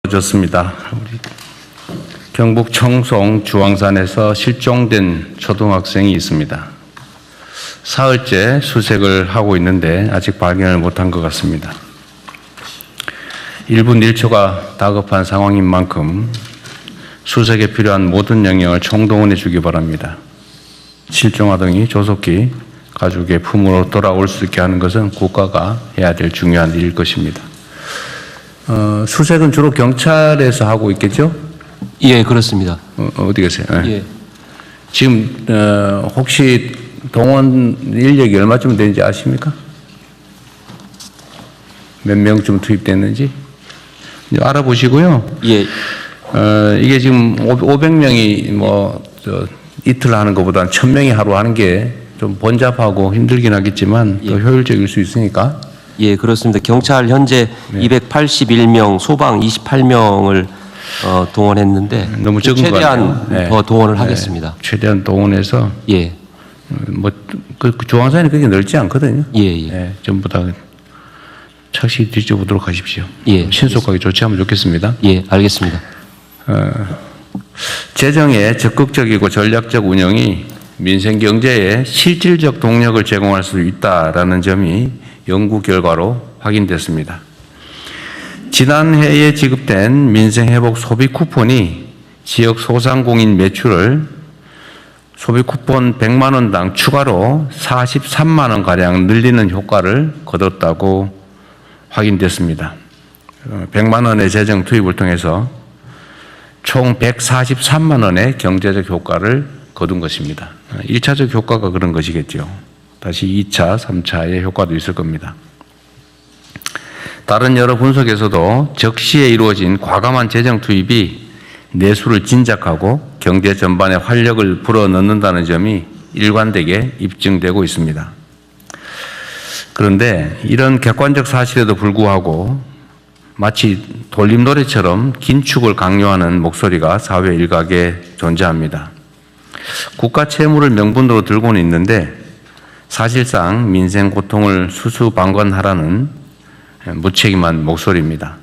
좋습니다. 우리 경북 청송 주황산에서 실종된 초등학생이 있습니다. 사흘째 수색을 하고 있는데 아직 발견을 못한 것 같습니다. 1분 1초가 다급한 상황인 만큼 수색에 필요한 모든 영역을 총동원해 주기 바랍니다. 실종아동이 조속히 가족의 품으로 돌아올 수 있게 하는 것은 국가가 해야 될 중요한 일일 것입니다. 수색은 주로 경찰에서 하고 있겠죠? 예, 그렇습니다. 어디 계세요? 네. 예. 지금 혹시 동원 인력이 얼마쯤 되는지 아십니까? 몇 명쯤 투입됐는지 알아보시고요. 예. 이게 지금 500명이 이틀 하는 것보다는 1000명이 하루 하는 게 좀 번잡하고 힘들긴 하겠지만 더 효율적일 수 있으니까. 예, 그렇습니다. 경찰 현재 281명, 소방 28명을 동원했는데 너무 적은 거 최대한 네. 더 동원을 하겠습니다. 최대한 동원해서 예. 그 주황산이 그렇게 넓지 않거든요. 예. 네, 전부 다 착시 뒤져보도록 하십시오. 예. 신속하게 조치하면 좋겠습니다. 예, 알겠습니다. 재정의 적극적이고 전략적 운영이 민생 경제에 실질적 동력을 제공할 수 있다라는 점이 연구 결과로 확인됐습니다. 지난해에 지급된 민생회복 소비 쿠폰이 지역 소상공인 매출을 소비 쿠폰 100만 원당 추가로 43만 원가량 늘리는 효과를 거뒀다고 확인됐습니다. 100만 원의 재정 투입을 통해서 총 143만 원의 경제적 효과를 거둔 것입니다. 1차적 효과가 그런 것이겠죠. 다시 2차, 3차의 효과도 있을 겁니다. 다른 여러 분석에서도 적시에 이루어진 과감한 재정 투입이 내수를 진작하고 경제 전반에 활력을 불어넣는다는 점이 일관되게 입증되고 있습니다. 그런데 이런 객관적 사실에도 불구하고 마치 돌림노래처럼 긴축을 강요하는 목소리가 사회 일각에 존재합니다. 국가 채무를 명분으로 들고는 있는데 사실상 민생 고통을 수수방관하라는 무책임한 목소리입니다.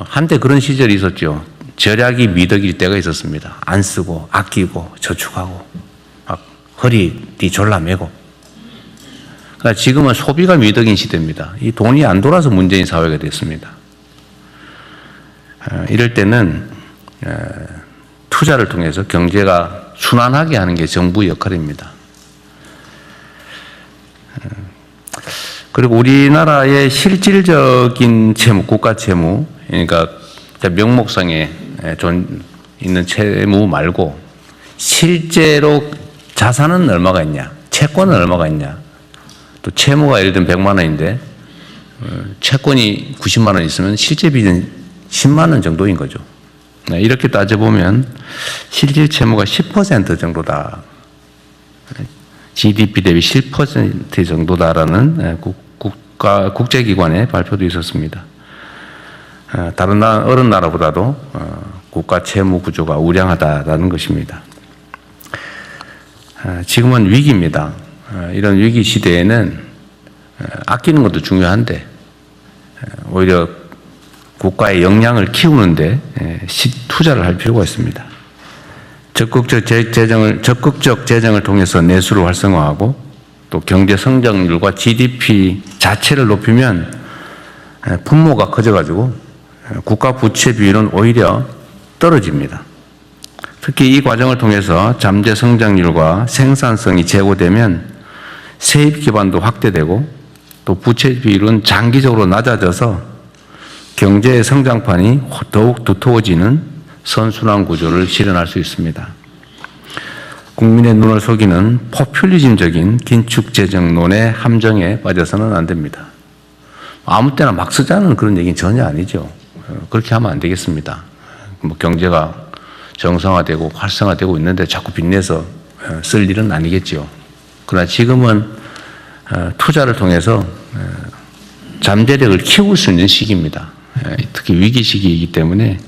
한때 그런 시절이 있었죠. 절약이 미덕일 때가 있었습니다. 안 쓰고 아끼고 저축하고 막 허리띠 졸라매고. 그러니까 지금은 소비가 미덕인 시대입니다. 이 돈이 안 돌아서 문제인 사회가 됐습니다. 이럴 때는 투자를 통해서 경제가 순환하게 하는 게 정부의 역할입니다. 그리고 우리나라의 실질적인 채무, 국가 채무, 그러니까 명목상에 있는 채무 말고 실제로 자산은 얼마가 있냐, 채권은 얼마가 있냐, 또 채무가 예를 들면 100만 원인데 채권이 90만 원 있으면 실제 빚은 10만 원 정도인 거죠. 이렇게 따져보면 실질 채무가 10% 정도다. GDP 대비 10% 정도다라는 국제기관의 발표도 있었습니다. 다른 어느 나라보다도 국가 채무 구조가 우량하다라는 것입니다. 지금은 위기입니다. 이런 위기 시대에는 아끼는 것도 중요한데 오히려 국가의 역량을 키우는데 투자를 할 필요가 있습니다. 적극적 재정을 통해서 내수를 활성화하고 또 경제 성장률과 GDP 자체를 높이면 분모가 커져가지고 국가 부채 비율은 오히려 떨어집니다. 특히 이 과정을 통해서 잠재 성장률과 생산성이 제고되면 세입 기반도 확대되고 또 부채 비율은 장기적으로 낮아져서 경제의 성장판이 더욱 두터워지는 선순환 구조를 실현할 수 있습니다. 국민의 눈을 속이는 포퓰리즘적인 긴축 재정론의 함정에 빠져서는 안 됩니다. 아무 때나 막 쓰자는 그런 얘기는 전혀 아니죠. 그렇게 하면 안 되겠습니다. 경제가 정상화되고 활성화되고 있는데 자꾸 빚내서 쓸 일은 아니겠죠. 그러나 지금은 투자를 통해서 잠재력을 키울 수 있는 시기입니다. 특히 위기 시기이기 때문에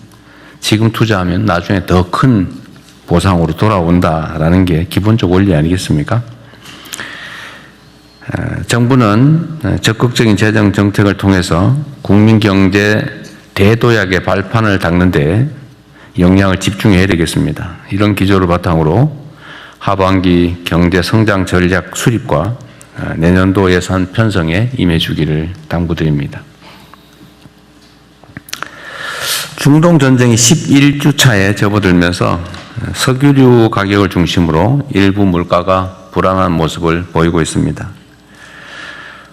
지금 투자하면 나중에 더 큰 보상으로 돌아온다라는 게 기본적 원리 아니겠습니까? 정부는 적극적인 재정 정책을 통해서 국민 경제 대도약의 발판을 닦는데 역량을 집중해야 되겠습니다. 이런 기조를 바탕으로 하반기 경제 성장 전략 수립과 내년도 예산 편성에 임해주기를 당부드립니다. 중동 전쟁이 11주 차에 접어들면서 석유류 가격을 중심으로 일부 물가가 불안한 모습을 보이고 있습니다.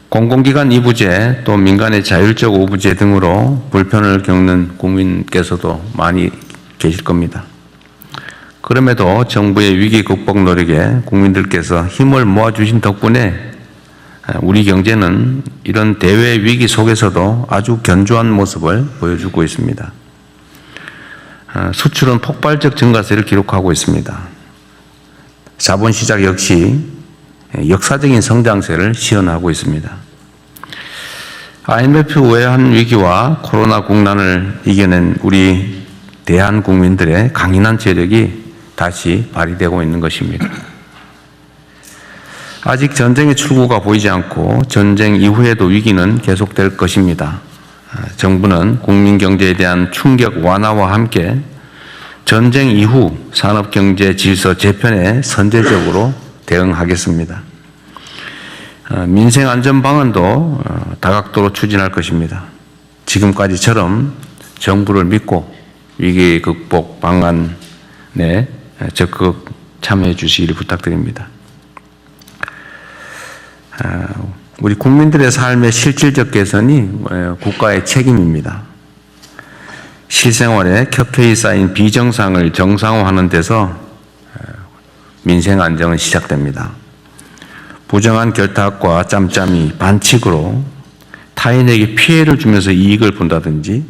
공공기관 이부제 또 민간의 자율적 오부제 등으로 불편을 겪는 국민께서도 많이 계실 겁니다. 그럼에도 정부의 위기 극복 노력에 국민들께서 힘을 모아주신 덕분에 우리 경제는 이런 대외 위기 속에서도 아주 견조한 모습을 보여주고 있습니다. 수출은 폭발적 증가세를 기록하고 있습니다. 자본시장 역시 역사적인 성장세를 시현하고 있습니다. IMF 외환 위기와 코로나 국난을 이겨낸 우리 대한 국민들의 강인한 재력이 다시 발휘되고 있는 것입니다. 아직 전쟁의 출구가 보이지 않고 전쟁 이후에도 위기는 계속될 것입니다. 정부는 국민 경제에 대한 충격 완화와 함께 전쟁 이후 산업경제 질서 재편에 선제적으로 대응하겠습니다. 민생 안전 방안도 다각도로 추진할 것입니다. 지금까지처럼 정부를 믿고 위기 극복 방안에 적극 참여해 주시기를 부탁드립니다. 우리 국민들의 삶의 실질적 개선이 국가의 책임입니다. 실생활에 켜켜이 쌓인 비정상을 정상화하는 데서 민생 안정은 시작됩니다. 부정한 결탁과 짬짬이 반칙으로 타인에게 피해를 주면서 이익을 본다든지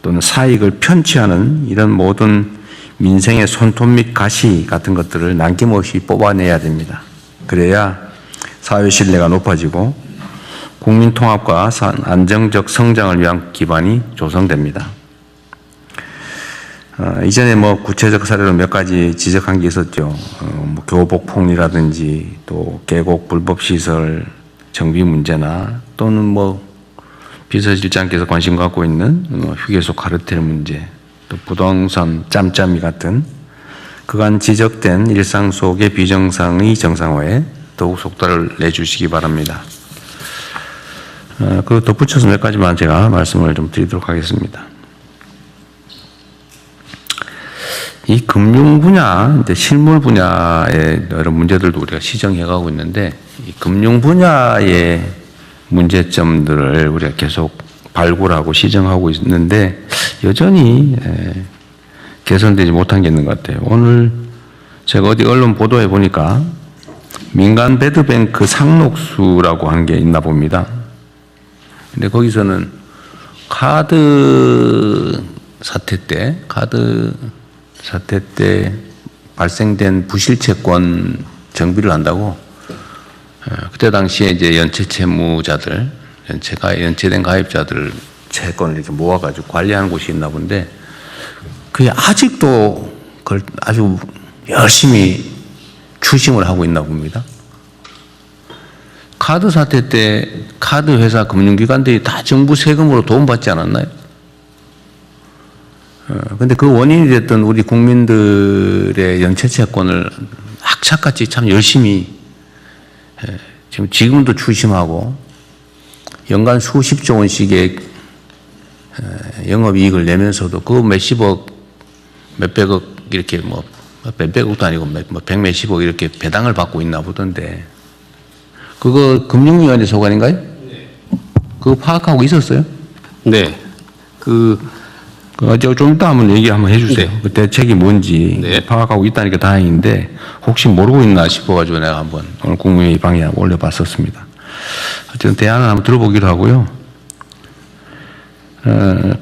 또는 사익을 편취하는 이런 모든 민생의 손톱 및 가시 같은 것들을 남김없이 뽑아내야 됩니다. 그래야 사회 신뢰가 높아지고 국민 통합과 안정적 성장을 위한 기반이 조성됩니다. 이전에 구체적 사례로 몇 가지 지적한 게 있었죠. 교복폭리라든지 또 계곡 불법시설 정비 문제나 또는 비서실장께서 관심 갖고 있는 휴게소 카르텔 문제, 또 부동산 짬짬이 같은 그간 지적된 일상 속의 비정상의 정상화에 더욱 속도를 내주시기 바랍니다. 그리고 덧붙여서 몇 가지만 제가 말씀을 좀 드리도록 하겠습니다. 이 금융 분야, 실물 분야의 여러 문제들도 우리가 시정해 가고 있는데, 이 금융 분야의 문제점들을 우리가 계속 발굴하고 시정하고 있는데, 여전히 개선되지 못한 게 있는 것 같아요. 오늘 제가 어디 언론 보도해 보니까 민간 배드뱅크 상록수라고 하는 게 있나 봅니다. 근데 거기서는 카드 사태 때 발생된 부실채권 정비를 한다고 그때 당시에 이제 연체채무자들, 연체된 가입자들 채권을 이렇게 모아가지고 관리하는 곳이 있나 본데 그게 아직도 그걸 아주 열심히 추심을 하고 있나 봅니다. 카드 사태 때 카드 회사 금융기관들이 다 정부 세금으로 도움받지 않았나요? 근데 그 원인이 됐던 우리 국민들의 연체채권을 악착같이 참 열심히 지금도 추심하고 연간 수십조 원씩의 영업이익을 내면서도 그 몇십억, 몇백억 이렇게 몇백억도 아니고 백몇십억 이렇게 배당을 받고 있나 보던데 그거 금융위원회 소관인가요? 네. 그거 파악하고 있었어요? 네. 좀 이따 한번 얘기 한번 해주세요. 네. 그 대책이 뭔지 네. 파악하고 있다니까 다행인데 혹시 모르고 있나 싶어가지고 내가 한번 오늘 국무회의 방에 올려봤었습니다. 어쨌든 대안을 한번 들어보기로 하고요.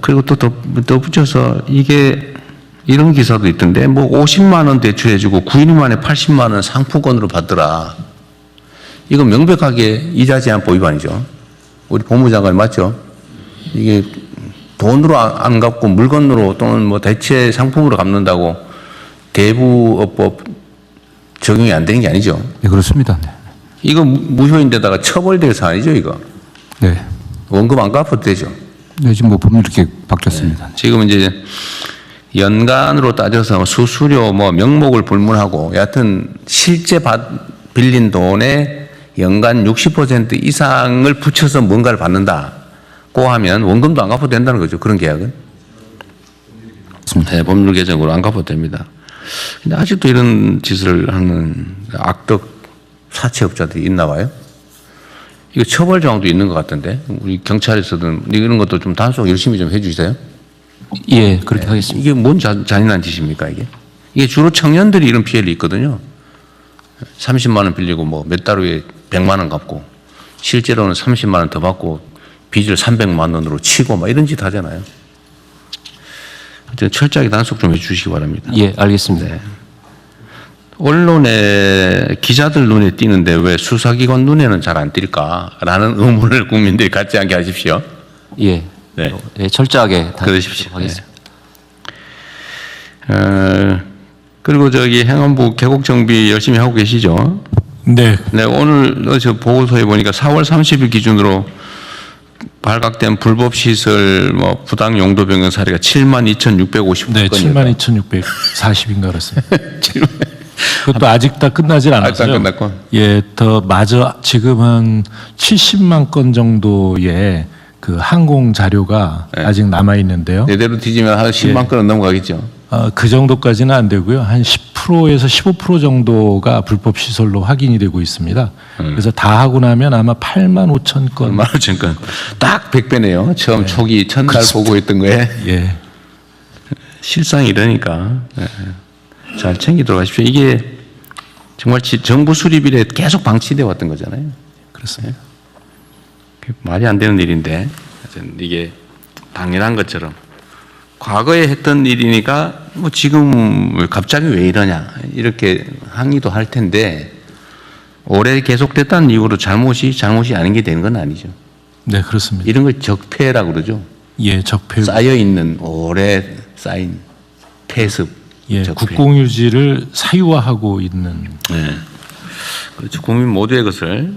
그리고 또 덧붙여서 이게 이런 기사도 있던데 50만 원 대출해주고 9일 만에 80만 원 상품권으로 받더라. 이거 명백하게 이자 제한법 위반이죠. 우리 법무장관 맞죠? 이게 돈으로 안 갚고 물건으로 또는 대체 상품으로 갚는다고 대부업법 적용이 안 되는 게 아니죠. 네, 그렇습니다. 네. 이거 무효인데다가 처벌될 사안이죠, 이거. 네. 원금 안 갚아도 되죠. 네, 지금 뭐 법률 이렇게 바뀌었습니다. 지금 이제 연간으로 따져서 수수료 뭐 명목을 불문하고 여하튼 실제 빌린 돈의 연간 60% 이상을 붙여서 뭔가를 받는다고 하면 원금도 안 갚아도 된다는 거죠. 그런 계약은. 네, 법률 개정으로 안 갚아도 됩니다. 근데 아직도 이런 짓을 하는 악덕 사채업자들이 있나 봐요. 이거 처벌 조항도 있는 것 같던데 우리 경찰에서든 이런 것도 좀 단속 열심히 좀 해주세요. 예, 그렇게 하겠습니다. 이게 뭔 잔인한 짓입니까 이게? 이게 주로 청년들이 이런 피해를 입거든요. 30만 원 빌리고 뭐 몇 달 후에 100만 원 갚고 실제로는 30만 원 더 받고 빚을 300만 원으로 치고 막 이런 짓 하잖아요. 하여튼 철저하게 단속 좀 해주시기 바랍니다. 예, 알겠습니다. 네. 언론에 기자들 눈에 띄는데 왜 수사기관 눈에는 잘 안 띌까라는 의문을 국민들이 갖지 않게 하십시오. 예, 네. 예, 철저하게 그러십시오. 하겠습니다. 그리고 저기 행안부 계곡 정비 열심히 하고 계시죠? 네, 네, 오늘 저 보고서에 보니까 4월 30일 기준으로 발각된 불법 시설 뭐 부당 용도 변경 사례가 72,650건이었다. 네, 72,640인가 그렇습니다. 그것도 아직 다 끝나질 않았어요. 아직 안 끝났고. 예, 더 마저 지금 한 70만 건 정도의 그 항공 자료가 네. 아직 남아 있는데요. 이대로 뒤지면 한 10만 건은 넘어가겠죠. 그 정도까지는 안 되고요. 한 10%에서 15% 정도가 불법 시설로 확인이 되고 있습니다. 그래서 다 하고 나면 아마 8만 5천 건. 1만 5천 건. 딱 100배네요. 처음 초기 첫날 보고했던 거에. 예, 실상이 이러니까 잘 챙기도록 하십시오. 이게 정말 정부 수립 이래 계속 방치되어 왔던 거잖아요. 그렇습니다. 말이 안 되는 일인데 이게 당연한 것처럼 과거에 했던 일이니까 뭐 지금 갑자기 왜 이러냐 이렇게 항의도 할 텐데 오래 계속됐다는 이유로 잘못이 아닌 게 되는 건 아니죠. 네, 그렇습니다. 이런 걸 적폐라고 그러죠. 예, 적폐. 쌓여 있는 오래 쌓인 폐습. 예, 적폐. 국공유지를 사유화하고 있는. 네. 그렇죠. 국민 모두의 것을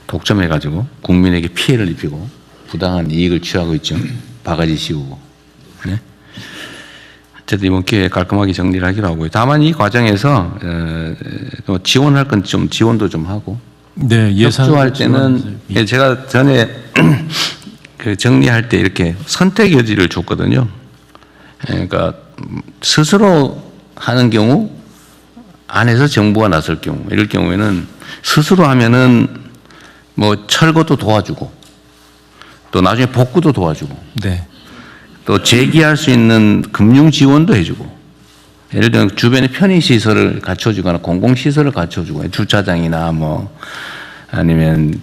독점해가지고 국민에게 피해를 입히고 부당한 이익을 취하고 있죠. 바가지 씌우고. 네. 어쨌든 이번 기회에 깔끔하게 정리를 하기로 하고요. 다만 이 과정에서 또 지원할 건 좀 지원도 좀 하고. 네, 예산 협조할 때는 제가 전에 그 정리할 때 이렇게 선택 여지를 줬거든요. 그러니까 스스로 하는 경우 안에서 정부가 나설 경우 이럴 경우에는 스스로 하면은 뭐 철거도 도와주고 또 나중에 복구도 도와주고 네. 또 재기할 수 있는 금융 지원도 해주고 예를 들면 주변에 편의시설을 갖춰주거나 공공시설을 갖춰주고 주차장이나 뭐 아니면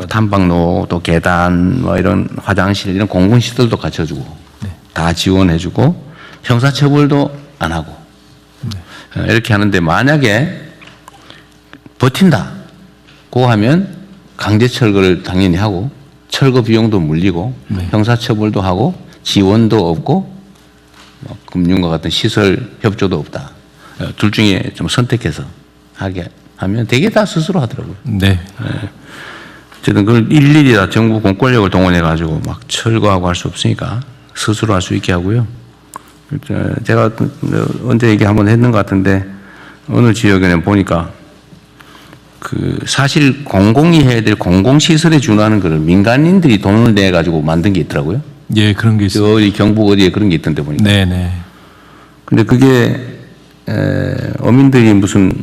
탐방로 또 계단 뭐 이런 화장실 이런 공공시설도 갖춰주고 다 지원해주고 형사처벌도 안 하고 이렇게 하는데 만약에 버틴다고 하면 강제 철거를 당연히 하고 철거 비용도 물리고 형사처벌도 하고 지원도 없고 뭐 금융과 같은 시설 협조도 없다. 둘 중에 좀 선택해서 하게 하면 되게 다 스스로 하더라고요. 네. 어쨌든 그걸 일일이 다 정부 공권력을 동원해 가지고 막 철거하고 할 수 없으니까 스스로 할 수 있게 하고요. 제가 언제 얘기 한번 했는 것 같은데 어느 지역에는 보니까 그 사실 공공이 해야 될 공공시설에 준하는 거를 민간인들이 돈을 내 가지고 만든 게 있더라고요. 예, 그런 게 있어요. 어디 경북 어디에 그런 게 있던데 보니까. 네네. 근데 그게 어민들이 무슨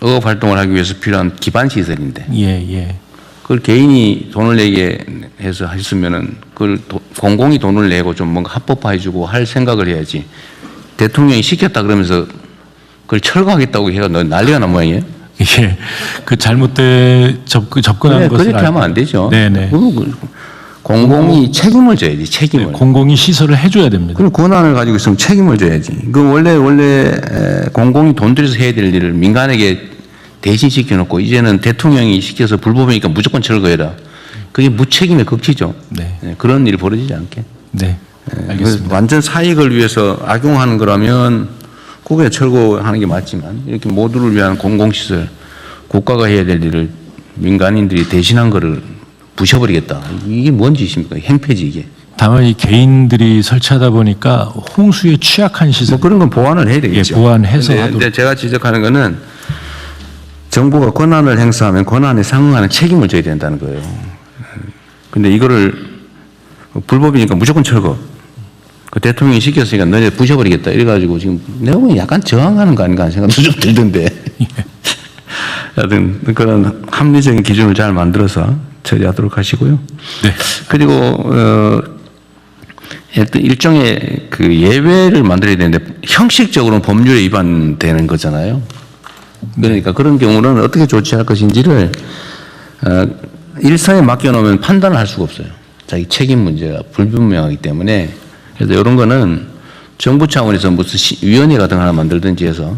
어업 활동을 하기 위해서 필요한 기반 시설인데 예, 예. 그걸 개인이 돈을 내게 해서 했으면은 그걸 공공이 돈을 내고 좀 뭔가 합법화해주고 할 생각을 해야지. 대통령이 시켰다 그러면서 그걸 철거하겠다고 해가 난리가 난 모양이에요. 예. 그 잘못된 접근한 것을 그렇게 하면 안 되죠. 네네. 공공이 책임을 져야지, 책임을. 공공이 시설을 해줘야 됩니다. 그럼 권한을 가지고 있으면 책임을 져야지. 그 원래 공공이 돈 들여서 해야 될 일을 민간에게 대신 시켜놓고 이제는 대통령이 시켜서 불법이니까 무조건 철거해라. 그게 무책임의 극치죠. 네. 그런 일이 벌어지지 않게. 네. 그래서 알겠습니다. 완전 사익을 위해서 악용하는 거라면 그게 철거하는 게 맞지만 이렇게 모두를 위한 공공시설, 국가가 해야 될 일을 민간인들이 대신한 거를 부셔버리겠다. 이게 뭔 짓입니까? 행패지 이게. 다만 이 개인들이 설치하다 보니까 홍수에 취약한 시설 뭐 그런 건 보완을 해야 되겠죠. 보완해서 하도록. 근데 제가 지적하는 거는 정부가 권한을 행사하면 권한에 상응하는 책임을 져야 된다는 거예요. 근데 이거를 불법이니까 무조건 철거. 그 대통령이 시켰으니까 너네 부셔버리겠다. 이래가지고 지금 내가 보기엔 약간 저항하는 거 아닌가 하는 생각도 좀 들던데. 하여튼 그런 합리적인 기준을 잘 만들어서 처리하도록 하시고요. 네. 그리고 일종의 그 예외를 만들어야 되는데 형식적으로는 법률에 위반되는 거잖아요. 그러니까 그런 경우는 어떻게 조치할 것인지를 일선에 맡겨놓으면 판단을 할 수가 없어요. 자기 책임 문제가 불분명하기 때문에. 그래서 이런 거는 정부 차원에서 무슨 위원회 같은 거 하나 만들든지 해서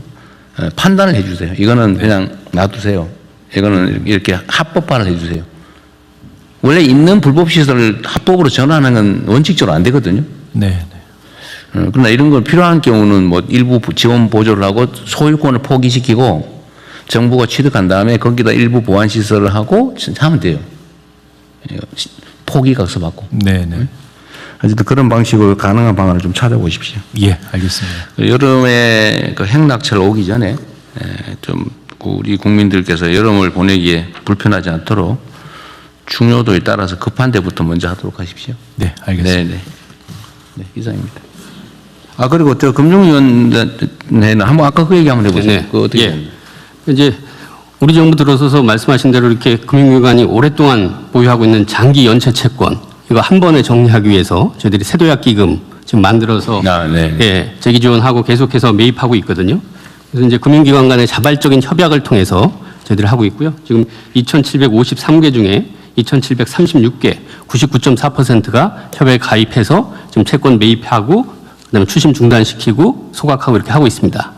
판단을 해 주세요. 이거는 그냥 놔두세요. 이거는 이렇게 합법화를 해 주세요. 원래 있는 불법 시설을 합법으로 전환하는 건 원칙적으로 안 되거든요. 네. 그러나 이런 걸 필요한 경우는 뭐 일부 지원 보조를 하고 소유권을 포기시키고 정부가 취득한 다음에 거기다 일부 보완 시설을 하고 하면 돼요. 포기각서 받고. 네. 네. 어쨌든 그런 방식으로 가능한 방안을 좀 찾아보십시오. 예, 알겠습니다. 여름에 그 핵낙찰 오기 전에 좀 우리 국민들께서 여름을 보내기에 불편하지 않도록 중요도에 따라서 급한 데부터 먼저 하도록 하십시오. 네, 알겠습니다. 네, 이상입니다. 아, 그리고 저 금융위원회는 한번 아까 그 얘기 한번 해보세요. 네. 그 어떻게? 예. 이제 우리 정부 들어서서 말씀하신 대로 이렇게 금융기관이 오랫동안 보유하고 있는 장기 연체 채권 이거 한 번에 정리하기 위해서 저희들이 세도약 기금 지금 만들어서 네. 예, 재기 지원하고 계속해서 매입하고 있거든요. 그래서 이제 금융기관 간의 자발적인 협약을 통해서 저희들이 하고 있고요. 지금 2,753개 중에 2,736개, 99.4%가 협약에 가입해서 지금 채권 매입하고 그다음에 추심 중단시키고 소각하고 이렇게 하고 있습니다.